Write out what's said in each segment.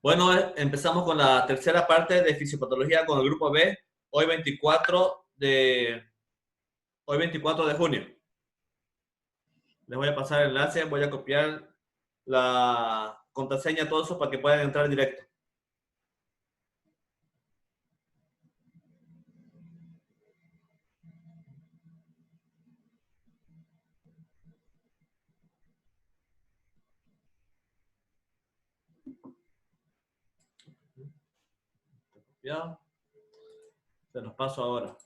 Bueno, empezamos con la tercera parte de fisiopatología con el grupo B, hoy 24 de, hoy 24 de junio. Les voy a pasar el enlace, voy a copiar la contraseña, todo eso para que puedan entrar en directo. Ya, se los paso ahora.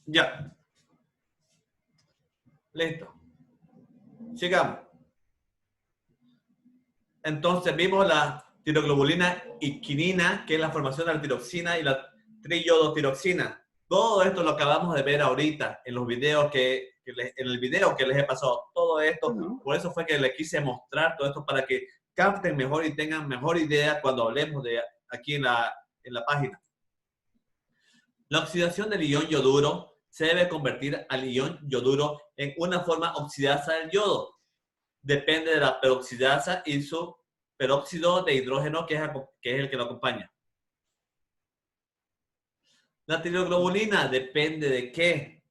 Ya, listo. Sigamos. Entonces vimos la tiroglobulina y quinina, que es la formación de la tiroxina y la triiodotiroxina. Todo esto lo acabamos de ver ahorita en los videos en el video que les he pasado. Todo esto, por eso fue que les quise mostrar todo esto para que capten mejor y tengan mejor idea cuando hablemos de aquí en la página. La oxidación del ion yoduro se debe convertir al ion yoduro en una forma oxidasa del yodo. Depende de la peroxidasa y su peróxido de hidrógeno, que es el que lo acompaña. La tiroglobulina depende de qué,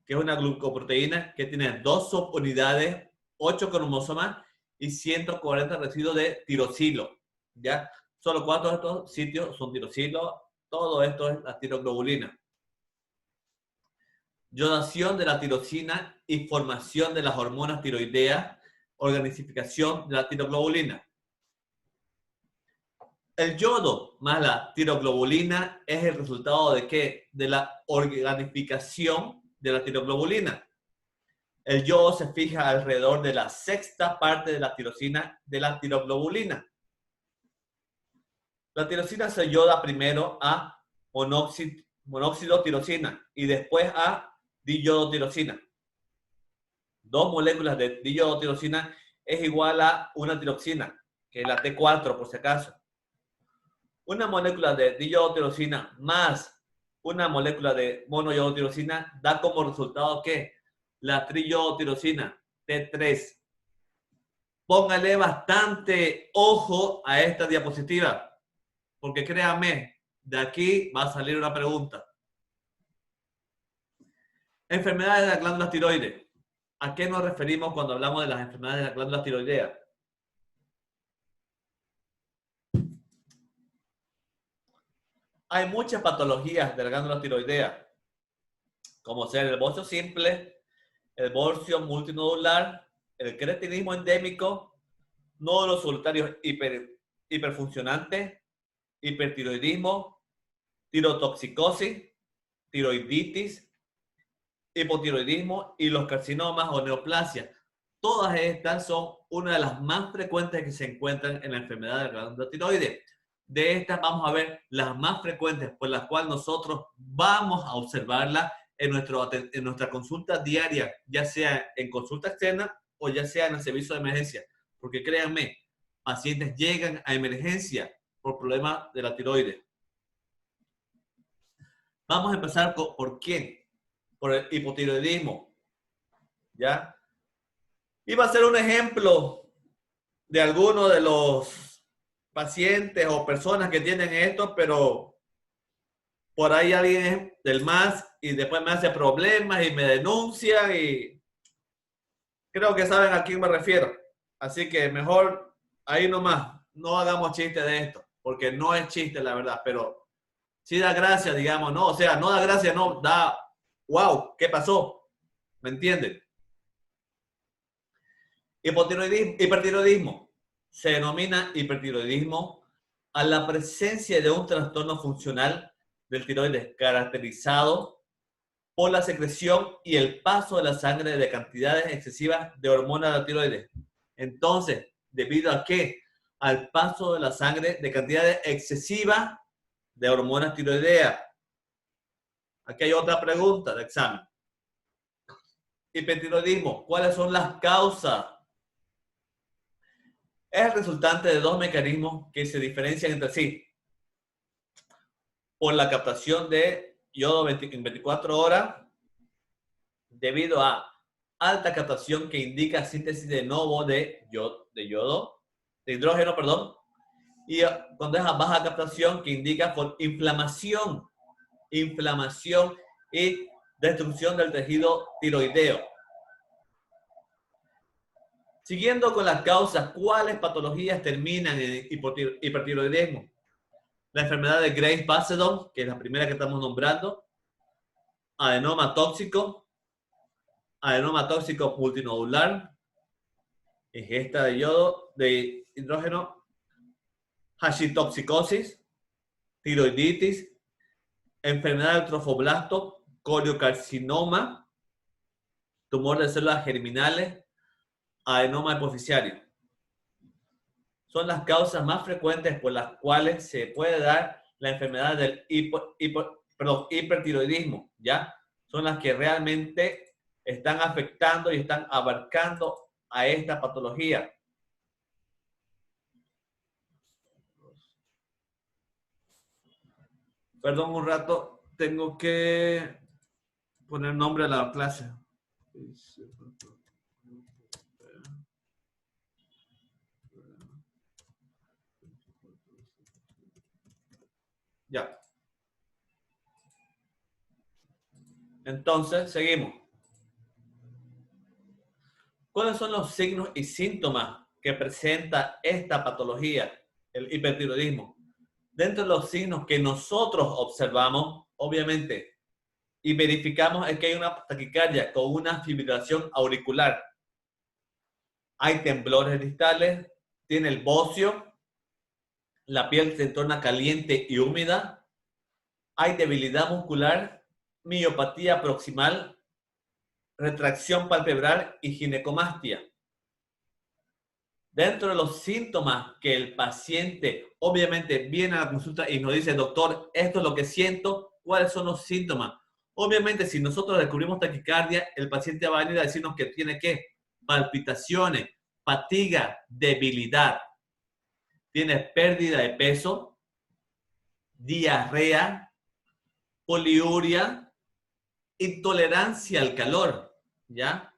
que es una glucoproteína que tiene 2 subunidades, 8 cromosomas y 140 residuos de tirosilo. ¿Ya? Solo 4 de estos sitios son tirosilo, todo esto es la tiroglobulina. Yodación de la tirosina y formación de las hormonas tiroideas, organificación de la tiroglobulina. El yodo más la tiroglobulina es el resultado de ¿qué? De la organificación de la tiroglobulina. El yodo se fija alrededor de la sexta parte de la tirosina de la tiroglobulina. La tirosina se yoda primero a monóxido tirosina y después a diyodotirosina. 2 moléculas de diyodotirosina es igual a una tiroxina, que es la T4 por si acaso. Una molécula de diyodotirosina más una molécula de monoyodotirosina da como resultado ¿qué? La triyodotirosina, T3. Póngale bastante ojo a esta diapositiva, porque créanme, de aquí va a salir una pregunta. Enfermedades de las glándulas tiroides. ¿A qué nos referimos cuando hablamos de las enfermedades de las glándulas tiroideas? Hay muchas patologías de la glándula tiroidea, como ser el bocio simple, el bocio multinodular, el cretinismo endémico, nódulos solitarios hiperfuncionantes, hipertiroidismo, tirotoxicosis, tiroiditis, hipotiroidismo y los carcinomas o neoplasias. Todas estas son una de las más frecuentes que se encuentran en la enfermedad de la glándula tiroides. De estas vamos a ver las más frecuentes por las cuales nosotros vamos a observarlas en nuestra consulta diaria, ya sea en consulta externa o ya sea en el servicio de emergencia. Porque créanme, pacientes llegan a emergencia por problemas de la tiroides. Vamos a empezar por quién, por el hipotiroidismo. ¿Ya? Y va a ser un ejemplo de alguno de los pacientes o personas que tienen esto, pero por ahí alguien es del MAS y después me hace problemas y me denuncia y creo que saben a quién me refiero. Así que mejor ahí nomás, no hagamos chiste de esto, porque no es chiste la verdad, pero sí da gracia, digamos, ¿no? O sea, no da gracia, no, da, wow, ¿qué pasó? ¿Me entienden? Hipertiroidismo. Se denomina hipertiroidismo a la presencia de un trastorno funcional del tiroides caracterizado por la secreción y el paso de la sangre de cantidades excesivas de hormonas de la tiroides. Entonces, ¿debido a qué? Al paso de la sangre de cantidades excesivas de hormonas tiroideas. Aquí hay otra pregunta de examen. Hipertiroidismo. ¿Cuáles son las causas Es el resultante de dos mecanismos que se diferencian entre sí por la captación de yodo en 24 horas debido a alta captación que indica síntesis de novo de hidrógeno, perdón, y cuando es a baja captación que indica por inflamación y destrucción del tejido tiroideo. Siguiendo con las causas, ¿cuáles patologías terminan en hipertiroidismo? La enfermedad de Graves-Basedow, que es la primera que estamos nombrando, adenoma tóxico multinodular, ingesta de yodo, de hidrógeno, hashitoxicosis, tiroiditis, enfermedad del trofoblasto, coriocarcinoma, tumor de células germinales, adenoma hipoficiario. Son las causas más frecuentes por las cuales se puede dar la enfermedad del hipertiroidismo, ¿ya? Son las que realmente están afectando y están abarcando a esta patología. Perdón un rato, tengo que poner nombre a la clase. Ya. Entonces, seguimos. ¿Cuáles son los signos y síntomas que presenta esta patología, el hipertiroidismo? Dentro de los signos que nosotros observamos, obviamente, y verificamos es que hay una taquicardia con una fibrilación auricular. Hay temblores distales, tiene el bocio, la piel se torna caliente y húmeda, hay debilidad muscular, miopatía proximal, retracción palpebral y ginecomastia. Dentro de los síntomas que el paciente obviamente viene a la consulta y nos dice, doctor, esto es lo que siento, ¿cuáles son los síntomas? Obviamente, si nosotros descubrimos taquicardia, el paciente va a venir a decirnos que tiene ¿qué? Palpitaciones, fatiga, debilidad. Tiene pérdida de peso, diarrea, poliuria, intolerancia al calor, ¿ya?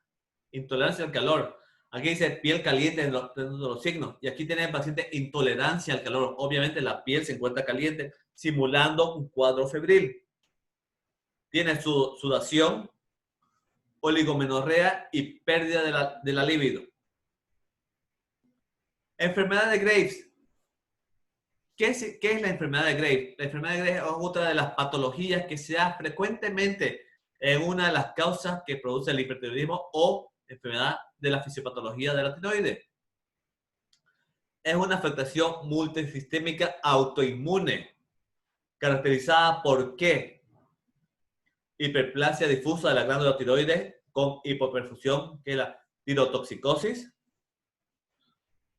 Intolerancia al calor. Aquí dice piel caliente en los signos. Y aquí tiene el paciente intolerancia al calor. Obviamente la piel se encuentra caliente, simulando un cuadro febril. Tiene sudación, oligomenorrea y pérdida de la libido. Enfermedad de Graves. ¿Qué es la enfermedad de Graves? La enfermedad de Graves es otra de las patologías que se da frecuentemente en una de las causas que produce el hipertiroidismo o enfermedad de la fisiopatología de la tiroides. Es una afectación multisistémica autoinmune, caracterizada por ¿qué? Hiperplasia difusa de la glándula tiroides con hipoperfusión, que es la tirotoxicosis,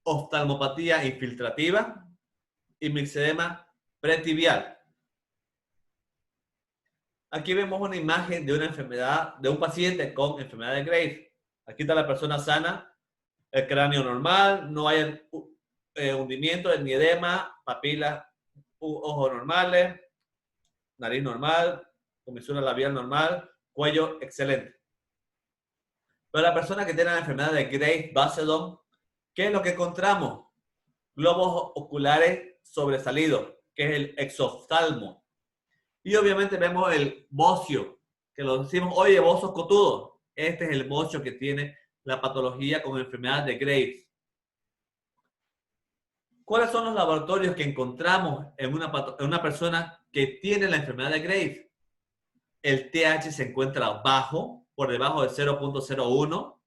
oftalmopatía infiltrativa y mixedema pretibial. Aquí vemos una imagen de una enfermedad, de un paciente con enfermedad de Graves. Aquí está la persona sana, el cráneo normal, no hay hundimiento ni edema, papilas, ojos normales, nariz normal, comisura labial normal, cuello excelente. Pero la persona que tiene la enfermedad de Graves-Basedow, ¿qué es lo que encontramos? Globos oculares sobresalidos, que es el exoftalmo. Y obviamente vemos el bocio, que lo decimos, oye, bozo cotudo. Este es el bocio que tiene la patología con enfermedad de Graves. ¿Cuáles son los laboratorios que encontramos en una persona que tiene la enfermedad de Graves? El TH se encuentra bajo, por debajo de 0.01.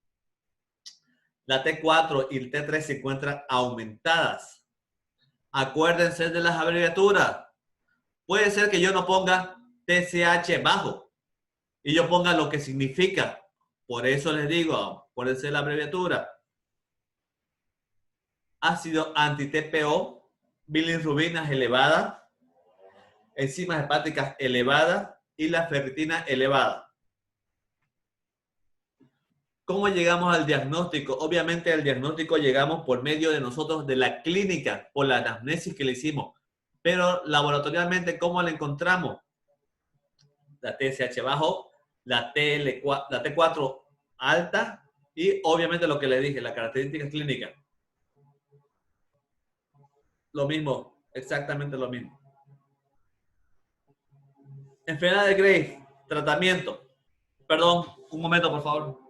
La T4 y el T3 se encuentran aumentadas. Acuérdense de las abreviaturas. Puede ser que yo no ponga TSH bajo y yo ponga lo que significa. Por eso les digo, acuérdense de la abreviatura. Ácido anti-TPO, bilirrubinas elevadas, enzimas hepáticas elevadas y la ferritina elevada. ¿Cómo llegamos al diagnóstico? Obviamente al diagnóstico llegamos por medio de nosotros, de la clínica, por la anamnesis que le hicimos. Pero laboratorialmente, ¿cómo la encontramos? La TSH bajo, la T4 alta y obviamente lo que le dije, las características clínicas. Lo mismo, exactamente lo mismo. Enfermedad de Graves, tratamiento. Perdón, un momento, por favor.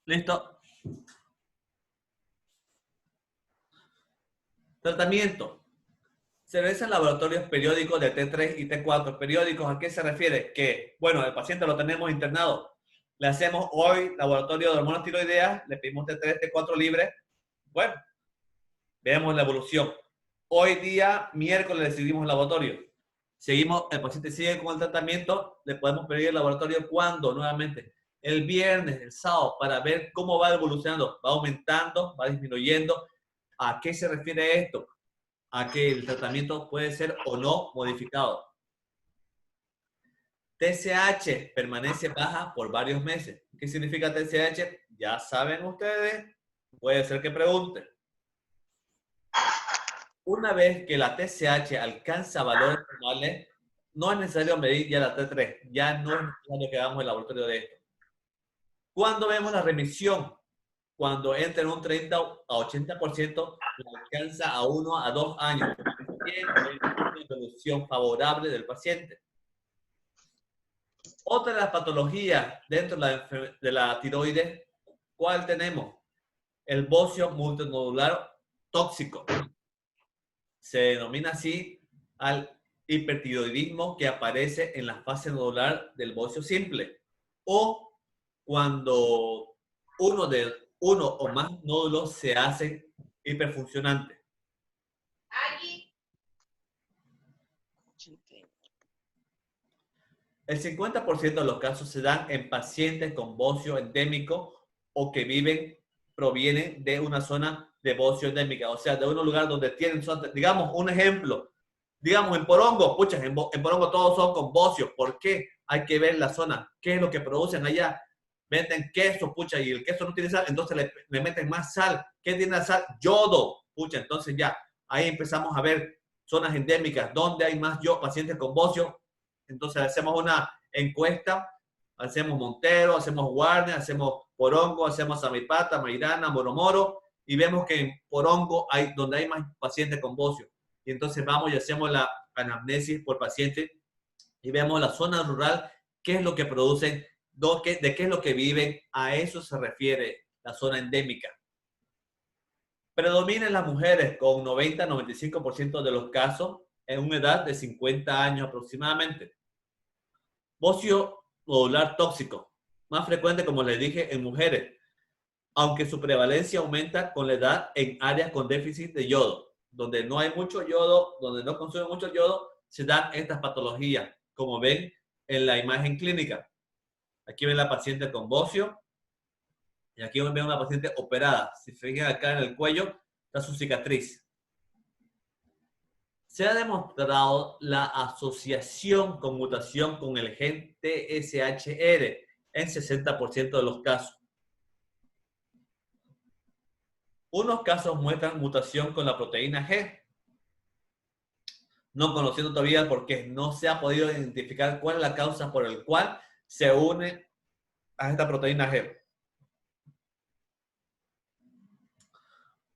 Listo. Tratamiento. Se realizan laboratorios periódicos de T3 y T4. ¿Periódicos a qué se refiere? Que, bueno, el paciente lo tenemos internado. Le hacemos hoy laboratorio de hormonas tiroideas, le pedimos T3, T4 libre. Bueno, vemos la evolución. Hoy día, miércoles, decidimos el laboratorio. Seguimos, el paciente sigue con el tratamiento, le podemos pedir el laboratorio cuando nuevamente. El viernes, el sábado, para ver cómo va evolucionando. Va aumentando, va disminuyendo. ¿A qué se refiere esto? A que el tratamiento puede ser o no modificado. TSH permanece baja por varios meses. ¿Qué significa TSH? Ya saben ustedes, puede ser que pregunten. Una vez que la TSH alcanza valores normales, no es necesario medir ya la T3, ya no es necesario que hagamos el laboratorio de esto. ¿Cuándo vemos la remisión? Cuando entra en un 30 a 80%, alcanza a 1 a 2 años. Tiene una evolución favorable del paciente. Otra de las patologías dentro de la tiroides, ¿cuál tenemos? El bocio multinodular tóxico. Se denomina así al hipertiroidismo que aparece en la fase nodular del bocio simple o cuando uno o más nódulos se hacen hiperfuncionantes. El 50% de los casos se dan en pacientes con bocio endémico o que provienen de una zona de bocio endémica, o sea, de un lugar donde tienen, digamos, un ejemplo, digamos, en Porongo, pucha, en Porongo todos son con bocio. ¿Por qué? Hay que ver la zona, qué es lo que producen allá. Meten queso, pucha, y el queso no tiene sal, entonces le meten más sal. ¿Qué tiene la sal? Yodo, pucha, entonces ya, ahí empezamos a ver zonas endémicas, donde hay más pacientes con bocio. Entonces hacemos una encuesta, hacemos Montero, hacemos Warner, hacemos Porongo, hacemos Amipata, Mairana, Moromoro, y vemos que en Porongo donde hay más pacientes con bocio. Y entonces vamos y hacemos la anamnesis por paciente y vemos la zona rural, qué es lo que producen, de qué es lo que viven. A eso se refiere la zona endémica. Predominan las mujeres con 90-95% de los casos en una edad de 50 años aproximadamente. Bocio nodular tóxico, más frecuente, como les dije, en mujeres, aunque su prevalencia aumenta con la edad en áreas con déficit de yodo. Donde no hay mucho yodo, donde no consume mucho yodo, se dan estas patologías, como ven en la imagen clínica. Aquí ven la paciente con bocio y aquí ven una paciente operada. Si se fijan acá en el cuello, está su cicatriz. Se ha demostrado la asociación con mutación con el gen TSHR en 60% de los casos. Unos casos muestran mutación con la proteína G, no conociendo todavía por qué no se ha podido identificar cuál es la causa por la cual se une a esta proteína G.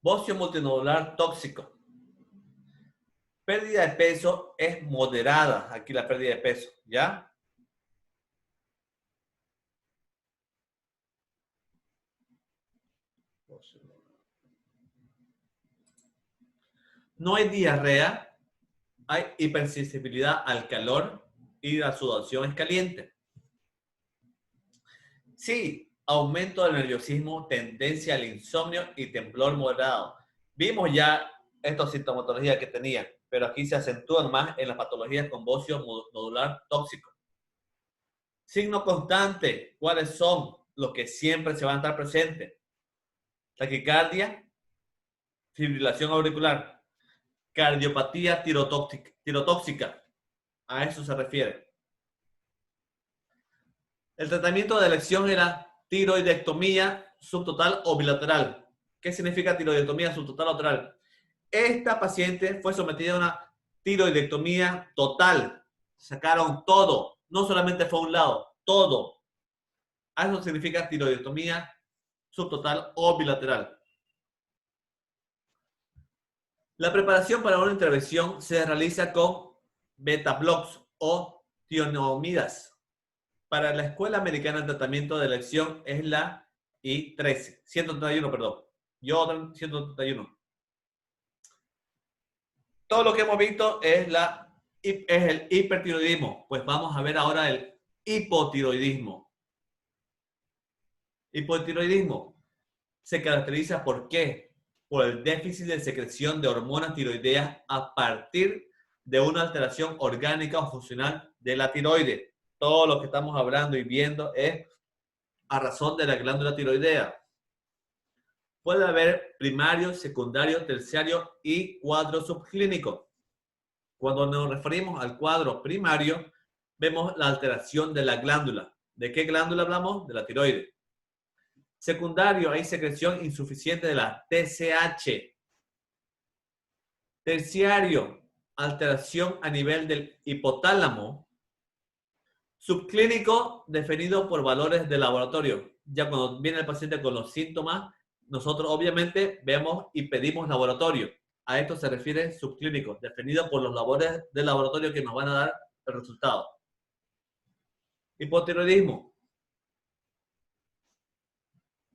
Bocio multinodular tóxico. Pérdida de peso es moderada. Aquí la pérdida de peso, ¿ya? No hay diarrea, hay hipersensibilidad al calor y la sudoración es caliente. Sí, aumento del nerviosismo, tendencia al insomnio y temblor moderado. Vimos ya estas sintomatologías que tenían, pero aquí se acentúan más en las patologías con bocio nodular tóxico. Signo constante, ¿cuáles son los que siempre se van a estar presentes? Taquicardia, fibrilación auricular, cardiopatía tirotóxica. A eso se refiere. El tratamiento de elección era tiroidectomía subtotal o bilateral. ¿Qué significa tiroidectomía subtotal o bilateral? Esta paciente fue sometida a una tiroidectomía total. Sacaron todo. No solamente fue a un lado, todo. Eso significa tiroidectomía subtotal o bilateral. La preparación para una intervención se realiza con beta-blocks o tionomidas. Para la Escuela Americana de Tratamiento de Elección es la I-13, 131, perdón. Yo 131. Todo lo que hemos visto es el hipertiroidismo. Pues vamos a ver ahora el hipotiroidismo. Hipotiroidismo se caracteriza ¿por qué? Por el déficit de secreción de hormonas tiroideas a partir de una alteración orgánica o funcional de la tiroide. Todo lo que estamos hablando y viendo es a razón de la glándula tiroidea. Puede haber primario, secundario, terciario y cuadro subclínico. Cuando nos referimos al cuadro primario, vemos la alteración de la glándula. ¿De qué glándula hablamos? De la tiroide. Secundario, hay secreción insuficiente de la TSH. Terciario, alteración a nivel del hipotálamo. Subclínico, definido por valores de laboratorio. Ya cuando viene el paciente con los síntomas, nosotros obviamente vemos y pedimos laboratorio. A esto se refiere subclínico, definido por los labores de laboratorio que nos van a dar el resultado. Hipotiroidismo.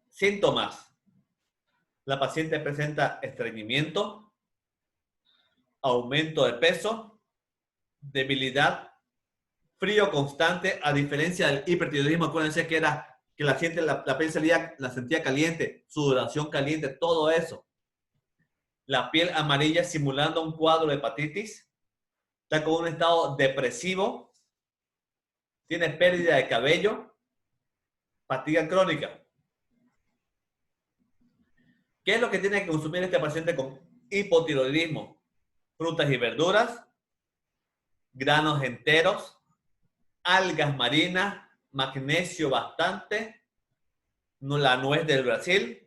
Síntomas. La paciente presenta estreñimiento, aumento de peso, debilidad, frío constante, a diferencia del hipertiroidismo. Acuérdense que era que la gente la piel la sentía caliente, sudoración caliente, todo eso. La piel amarilla simulando un cuadro de hepatitis, está con un estado depresivo, tiene pérdida de cabello, fatiga crónica. ¿Qué es lo que tiene que consumir este paciente con hipotiroidismo? Frutas y verduras, granos enteros, algas marinas, magnesio bastante, la nuez del Brasil,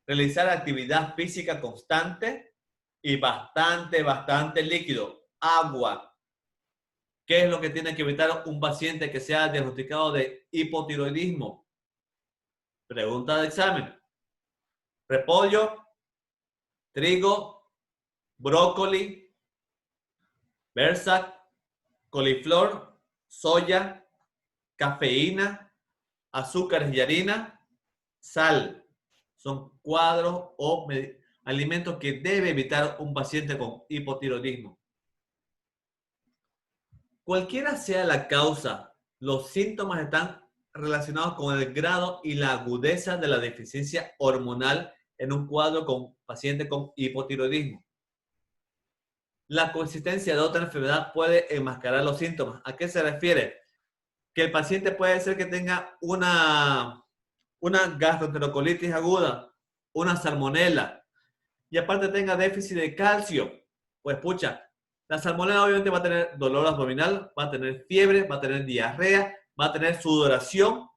realizar actividad física constante y bastante líquido, agua. ¿Qué es lo que tiene que evitar un paciente que sea diagnosticado de hipotiroidismo? Pregunta de examen. Repollo, trigo, brócoli, berzac, coliflor, soya, cafeína, azúcares y harina, sal. Son cuadros o alimentos que debe evitar un paciente con hipotiroidismo. Cualquiera sea la causa, los síntomas están relacionados con el grado y la agudeza de la deficiencia hormonal en un cuadro con paciente con hipotiroidismo. La consistencia de otra enfermedad puede enmascarar los síntomas. ¿A qué se refiere? Que el paciente puede ser que tenga una gastroenterocolitis aguda, una salmonela, y aparte tenga déficit de calcio. Pues pucha, la salmonela obviamente va a tener dolor abdominal, va a tener fiebre, va a tener diarrea, va a tener sudoración,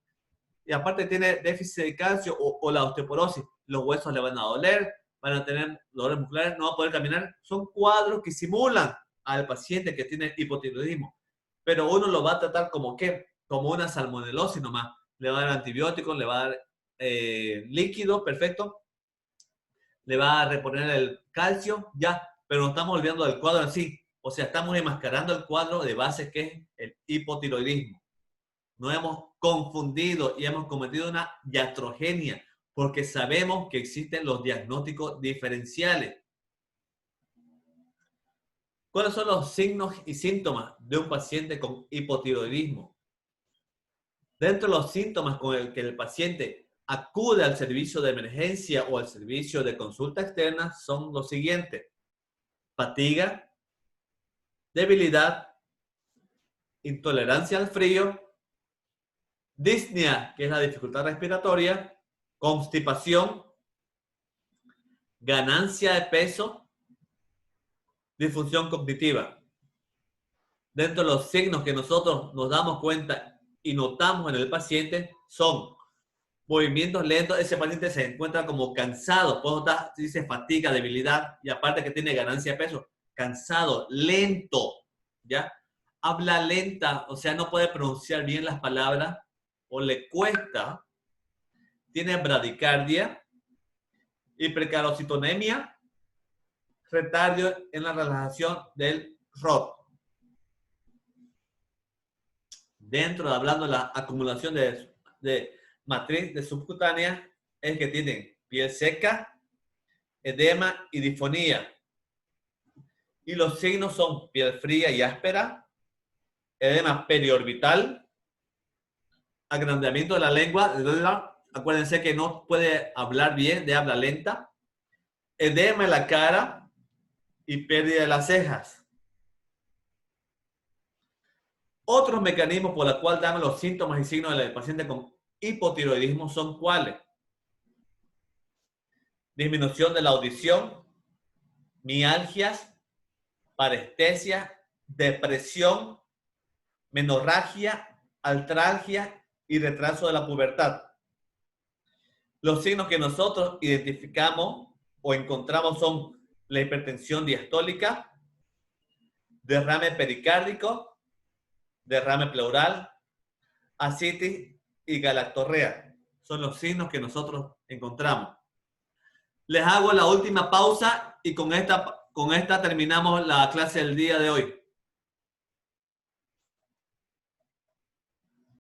y aparte tiene déficit de calcio o la osteoporosis. Los huesos le van a doler, van a tener dolores musculares, no va a poder caminar. Son cuadros que simulan al paciente que tiene hipotiroidismo. Pero uno lo va a tratar como ¿qué? Como una salmonelosis nomás. Le va a dar antibióticos, le va a dar líquido, perfecto. Le va a reponer el calcio, ya. Pero no estamos olvidando del cuadro en sí. O sea, estamos enmascarando el cuadro de base que es el hipotiroidismo. No hemos confundido y hemos cometido una iatrogenia porque sabemos que existen los diagnósticos diferenciales. ¿Cuáles son los signos y síntomas de un paciente con hipotiroidismo? Dentro de los síntomas con el que el paciente acude al servicio de emergencia o al servicio de consulta externa son los siguientes: fatiga, debilidad, intolerancia al frío, disnea, que es la dificultad respiratoria, constipación, ganancia de peso, disfunción cognitiva. Dentro de los signos que nosotros nos damos cuenta y notamos en el paciente son movimientos lentos. Ese paciente se encuentra como cansado, por eso dice fatiga, debilidad, y aparte que tiene ganancia de peso, cansado, lento, ¿ya? Habla lenta, o sea, no puede pronunciar bien las palabras o le cuesta, tiene bradicardia, hipercalcitonemia, retardo en la relajación del ROT. Dentro de hablando de la acumulación de matriz de subcutánea, es que tienen piel seca, edema y disfonía. Y los signos son piel fría y áspera, edema periorbital, agrandamiento de la lengua, acuérdense que no puede hablar bien, de habla lenta, edema en la cara y pérdida de las cejas. Otros mecanismos por los cuales dan los síntomas y signos del paciente con hipotiroidismo son ¿cuáles? Disminución de la audición, mialgias, parestesia, depresión, menorragia, artralgia y retraso de la pubertad. Los signos que nosotros identificamos o encontramos son la hipertensión diastólica, derrame pericárdico, derrame pleural, ascitis y galactorrea. Son los signos que nosotros encontramos. Les hago la última pausa y con esta terminamos la clase del día de hoy.